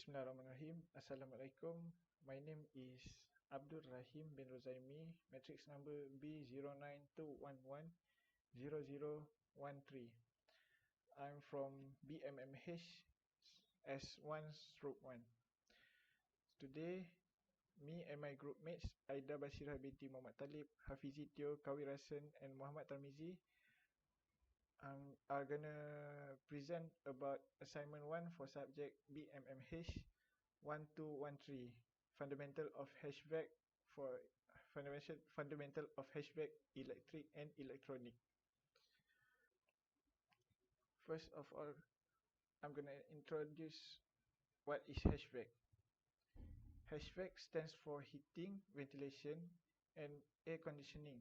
Bismillahirrahmanirrahim. Assalamualaikum. My name is Abdul Rahim bin Rozaimi. Matrix number B0921100013. I'm from BMMH S1/1. Today, me and my group mates Aida Basirah binti Muhammad Talib, Hafizi Teo Kawirasan and Muhammad Tarmizi are gonna present about assignment 1 for subject BMMH 1213, fundamental of HVAC for fundamental of HVAC electric and electronic. First of all, I'm gonna introduce what is HVAC. HVAC stands for heating, ventilation and air conditioning.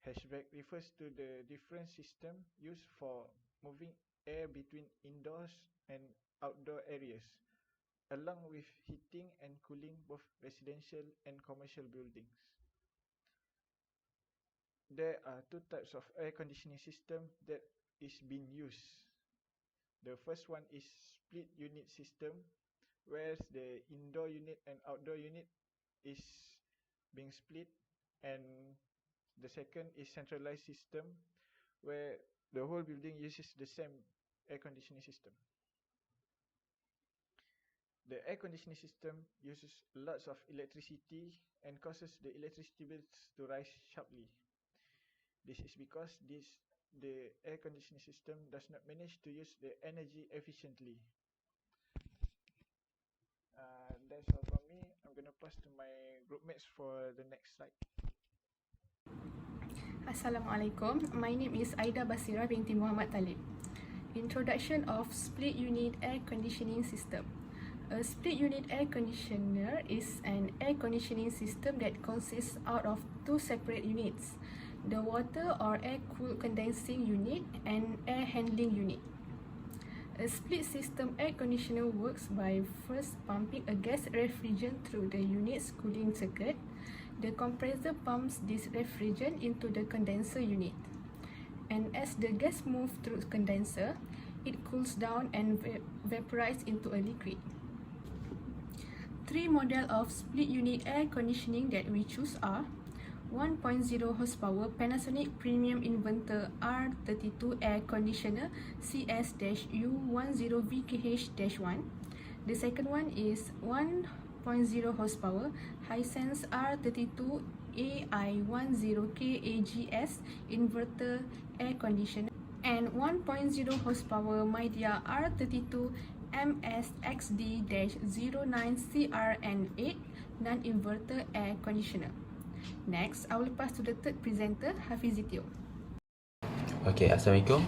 HVAC refers to the different system used for moving air between indoors and outdoor areas, along with heating and cooling both residential and commercial buildings. There are two types of air conditioning system that is being used. The first one is split unit system, whereas the indoor unit and outdoor unit is being split, and the second is centralized system, where the whole building uses the same air conditioning system. The air conditioning system uses lots of electricity and causes the electricity bills to rise sharply. This is because the air conditioning system does not manage to use the energy efficiently. That's all from me. I'm gonna pass to my group mates for the next slide. Assalamualaikum. My name is Aida Basirah binti Muhammad Talib. Introduction of split unit air conditioning system. A split unit air conditioner is an air conditioning system that consists out of two separate units: the water or air cooled condensing unit and air handling unit. A split system air conditioner works by first pumping a gas refrigerant through the unit's cooling circuit. The compressor pumps this refrigerant into the condenser unit, and as the gas moves through the condenser, it cools down and vaporizes into a liquid. Three models of split unit air conditioning that we choose are 1.0 horsepower Panasonic Premium Inverter R32 air conditioner CS-U10VKH-1. The second one is 1.0 horsepower Hisense R32 AI10KAGS inverter air conditioner, and 1.0 horsepower Midea R32 MSXD-09CRN8 non-inverter air conditioner. Next, I will pass to the third presenter, Hafizi Teo. Okay, Assalamualaikum.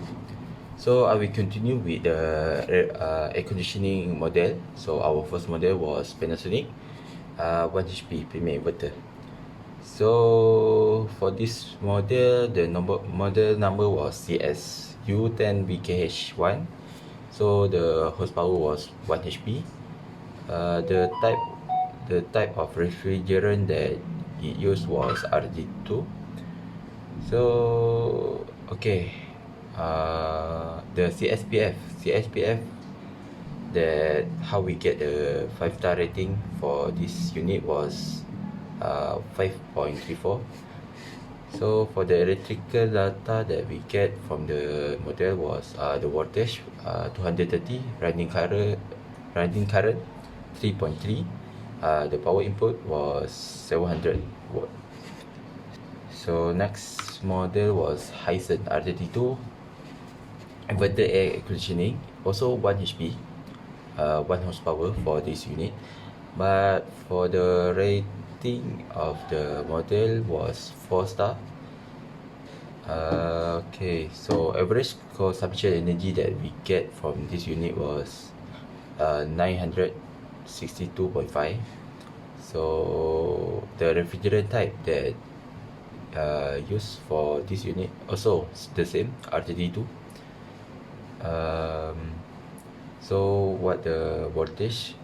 So I will continue with the air conditioning model. So our first model was Panasonic 1 HP premium inverter. So for this model, the model number was CS-U10VKH-1. So the horsepower was 1 HP. The type of refrigerant that it used was RD2. So okay. The CSPF, that how we get the 5-star rating for this unit was 5.34. So for the electrical data that we get from the model was the voltage 230, running current 3.3, the power input was 700 watt. So next model was Hisense R32 inverter air conditioning, also 1 HP, 1 horsepower for this unit, but for the rating of the model was 4-star. Okay, so average consumption energy that we get from this unit was 962.5. So the refrigerant type that used for this unit also the same, R32. So what the voltage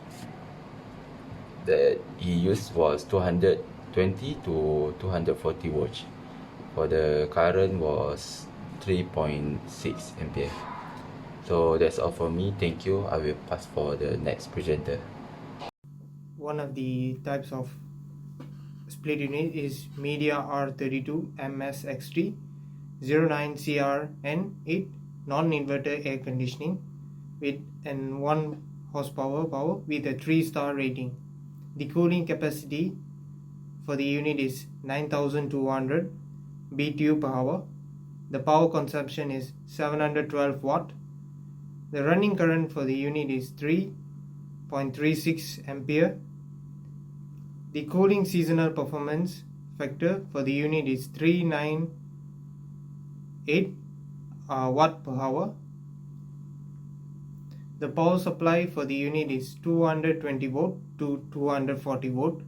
that he used was 220 to 240 volts. For the current was 3.6 ampere. So that's all for me. Thank you. I will pass for the next presenter. One of the types of split unit is Media R32 MSXT 09CRN8 non-inverter air conditioning with an 1 horsepower power with a 3-star rating. The cooling capacity for the unit is 9200 BTU per hour. The power consumption is 712 watt. The running current for the unit is 3.36 ampere. The cooling seasonal performance factor for the unit is 398 watt per hour. The power supply for the unit is 220 volt to 240 volt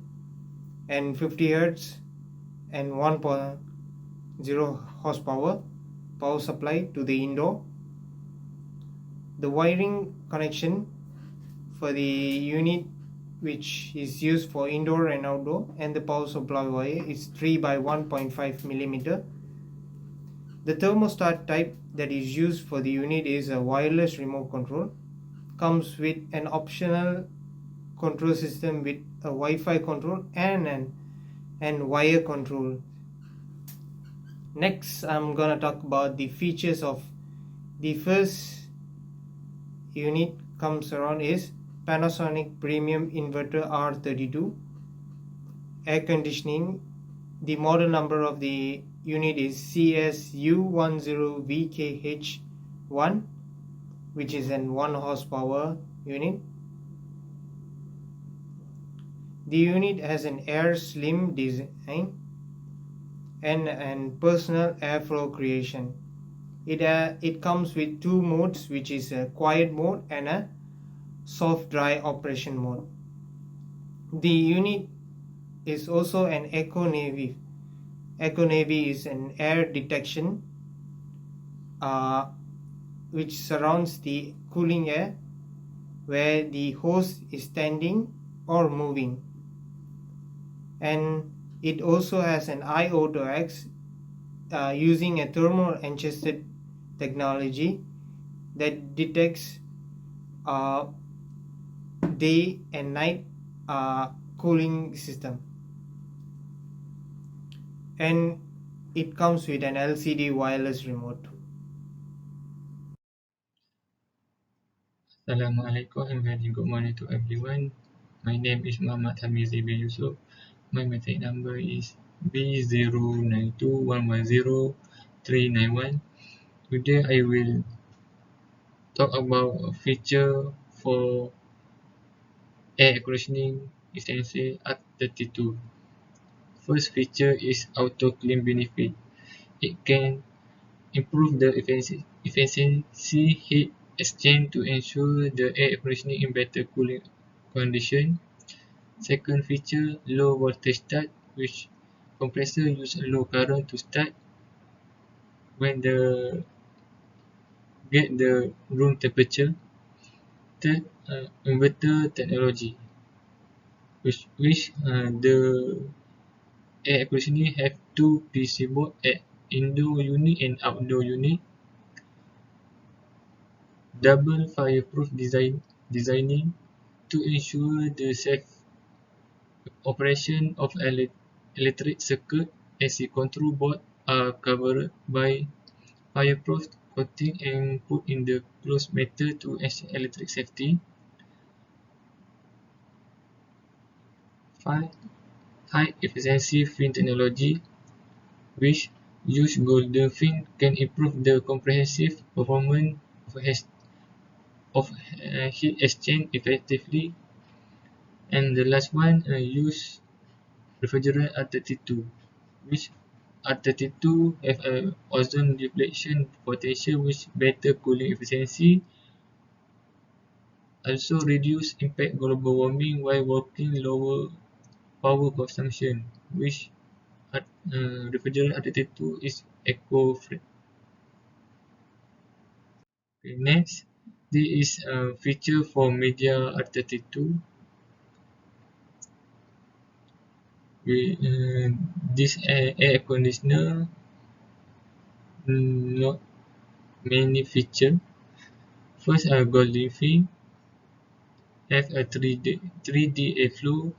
and 50 Hz and 1.0 horsepower power supply to the indoor. The wiring connection for the unit which is used for indoor and outdoor and the power supply wire is 3 by 1.5 millimeter. The thermostat type that is used for the unit is a wireless remote control. Comes with an optional control system with a Wi-Fi control and wire control. Next, I'm gonna talk about the features of the first unit comes around is Panasonic Premium Inverter R32 air conditioning. The model number of the unit is CSU10VKH1, which is an 1 horsepower unit. The unit has an air slim design and personal airflow creation. It comes with 2 modes, which is a quiet mode and a soft dry operation mode. The unit is also an Eco Navy. Eco Navy is an air detection which surrounds the cooling air where the hose is standing or moving. And it also has an IO2X using a thermal adjusted technology that detects day and night cooling system, and it comes with an LCD wireless remote. Assalamualaikum and very good morning to everyone. My name is Muhammad Hamizi bin Yusuf. My metric number is B0921103991. Today I will talk about a feature for air conditioning efficiency at 32. First feature is auto clean benefit. It can improve the efficiency heat exchange to ensure the air conditioning in better cooling condition. Second feature, low voltage start, which compressor use low current to start when the get the room temperature. Third, inverter technology, which the air conditioning have two PC board at indoor unit and outdoor unit. Double fireproof designing to ensure the safe operation of electric circuit. AC control board are covered by fireproof coating and put in the closed metal to ensure electric safety. 5. High efficiency fin technology, which use golden fin can improve the comprehensive performance of heat exchange effectively. And the last one, use refrigerant R32, which R32 have a ozone depletion potential which better cooling efficiency, also reduce impact global warming while working lower power consumption, which refrigerant R32 is eco-friendly. Okay, next, this is a feature for Media R32. This air conditioner not many feature. First, a golden fin, have a 3D airflow,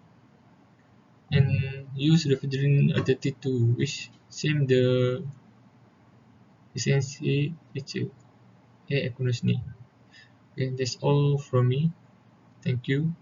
and use refrigerant altitude, which same the essential feature air conditioning. Okay, that's all from me. Thank you.